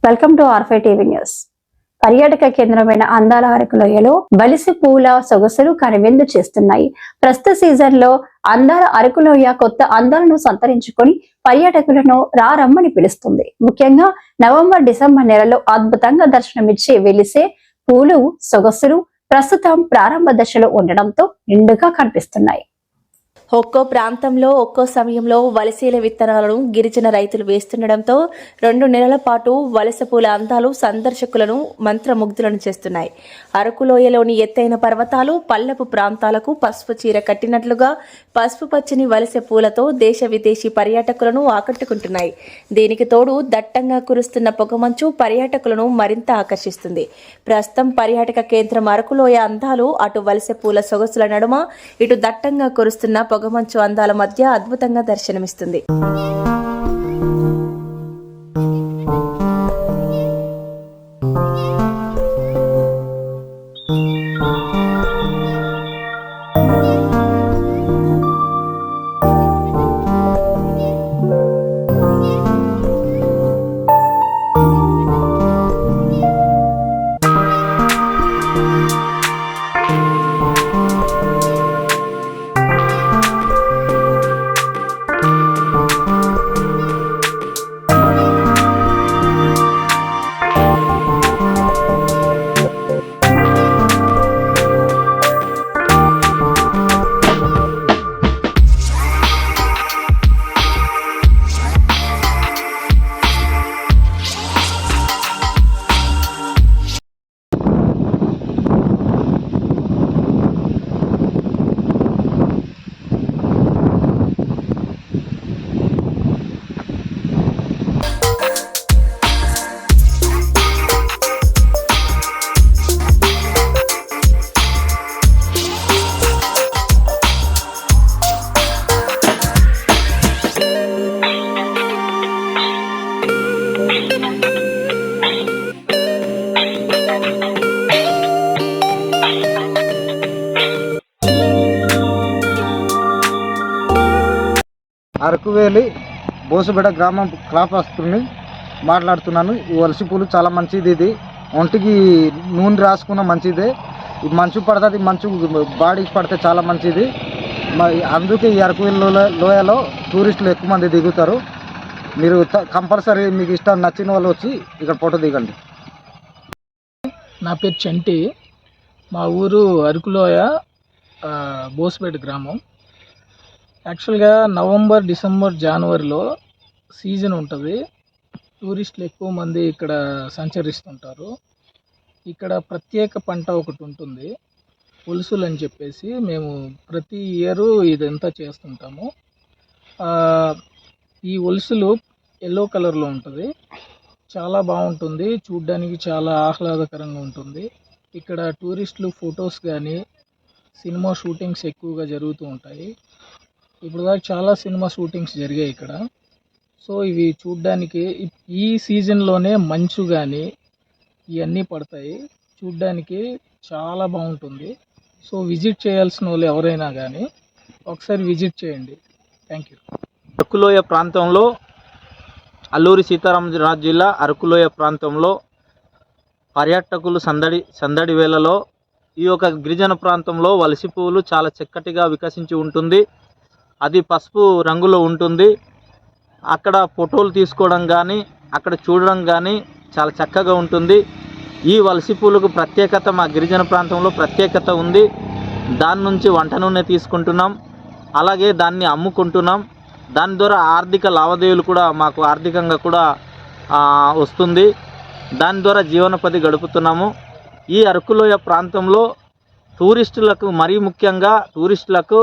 Welcome to R five TV news. పర్యాటక కేంద్రమైన అందాల అరకు లోయలో బలిసి పూల సొగసులు కనువిందు చేస్తున్నాయి. ప్రస్తుత సీజన్ లో అందాల అరకు లోయ కొత్త అందాలను సంతరించుకొని పర్యాటకులను రమ్మని పిలుస్తుంది. ముఖ్యంగా నవంబర్, డిసెంబర్ నెలలో అద్భుతంగా దర్శనమిచ్చే వెలిసే పూలు సొగసులు ప్రస్తుతం ప్రారంభ దశలో ఉండడంతో నిండుగా కనిపిస్తున్నాయి. ఒక్కో ప్రాంతంలో ఒక్కో సమయంలో వలసీల విత్తనాలను గిరిజన రైతులు వేస్తుండటంతో 2 నెలల పాటు వలస పూల అందాలు సందర్శకులను మంత్రముగ్ధులను చేస్తున్నాయి. అరకులోయలోని ఎత్తైన పర్వతాలు, పల్లపు ప్రాంతాలకు పసుపు చీర కట్టినట్లుగా పసుపు పచ్చని వలస పూలతో దేశ విదేశీ పర్యాటకులను ఆకట్టుకుంటున్నాయి. దీనికి తోడు దట్టంగా కురుస్తున్న పొగమంచు పర్యాటకులను మరింత ఆకర్షిస్తుంది. ప్రస్తుతం పర్యాటక కేంద్రం అరకులోయ అందాలు అటు వలస పూల సొగసుల నడుమ, ఇటు దట్టంగా కురుస్తున్న పొగమంచు అందాల మధ్య అద్భుతంగా దర్శనమిస్తుంది. అరకువేలి బోసుబెడ గ్రామం క్రాపస్తుని మాట్లాడుతున్నాను. ఈ వలసి పూలు చాలా మంచిది. ఇది ఒంటికి నూనె రాసుకున్న మంచిదే. ఈ మంచు పడుతుంది, మంచు బాడీకి పడితే చాలా మంచిది. అందుకే ఈ అరకువేలి లోయలో టూరిస్టులు ఎక్కువ మంది దిగుతారు. మీరు కంపల్సరీ మీకు ఇష్టం నచ్చిన వాళ్ళు వచ్చి ఇక్కడ ఫోటో దిగండి. నా పేరు చంటి. మా ఊరు అరకులోయ బోసుబెడ గ్రామం. యాక్చువల్గా నవంబర్, డిసెంబర్, జనవరిలో సీజన్ ఉంటుంది. టూరిస్టులు ఎక్కువ మంది ఇక్కడ సంచరిస్తుంటారు. ఇక్కడ ప్రత్యేక పంట ఒకటి ఉంటుంది, పులుసులు అని చెప్పేసి. మేము ప్రతి ఇయరు ఇదంతా చేస్తుంటాము. ఈ ఒలుసులు ఎల్లో కలర్లో ఉంటుంది. చాలా బాగుంటుంది, చూడ్డానికి చాలా ఆహ్లాదకరంగా ఉంటుంది. ఇక్కడ టూరిస్టులు ఫొటోస్ కానీ సినిమా షూటింగ్స్ ఎక్కువగా జరుగుతూ ఉంటాయి. ఇప్పుడు దాకా చాలా సినిమా షూటింగ్స్ జరిగాయి ఇక్కడ. సో ఇవి చూడ్డానికి ఈ సీజన్లోనే మంచు కానీ ఇవన్నీ పడతాయి. చూడ్డానికి చాలా బాగుంటుంది. సో విజిట్ చేయాల్సిన వాళ్ళు ఎవరైనా కానీ ఒకసారి విజిట్ చేయండి. Thank you. అరకులోయ ప్రాంతంలో, అల్లూరి సీతారామరాజు జిల్లా అరకులోయ ప్రాంతంలో పర్యాటకులు సందడి వేళలో ఈ యొక్క గిరిజన ప్రాంతంలో వలసి పువ్వులు చాలా చక్కటిగా వికసించి ఉంటుంది. అది పసుపు రంగులో ఉంటుంది. అక్కడ ఫోటోలు తీసుకోవడం కానీ అక్కడ చూడడం కానీ చాలా చక్కగా ఉంటుంది. ఈ వలసి పూలకు ప్రత్యేకత, మా గిరిజన ప్రాంతంలో ప్రత్యేకత ఉంది. దాని నుంచి వంట నూనె తీసుకుంటున్నాం, అలాగే దాన్ని అమ్ముకుంటున్నాం. దాని ద్వారా ఆర్థిక లావాదేవీలు కూడా మాకు ఆర్థికంగా కూడా వస్తుంది. దాని ద్వారా జీవనోపాధి గడుపుతున్నాము. ఈ అరకులోయ ప్రాంతంలో టూరిస్టులకు, మరీ ముఖ్యంగా టూరిస్టులకు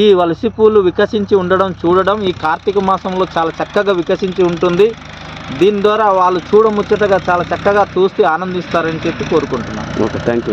ఈ వలసి పూలు వికసించి ఉండడం చూడడం ఈ కార్తీక మాసంలో చాలా చక్కగా వికసించి ఉంటుంది. దీని ద్వారా వాళ్ళు చూడముచ్చటగా చాలా చక్కగా చూస్తే ఆనందిస్తారని చెప్పి కోరుకుంటున్నాను. Okay, thank you.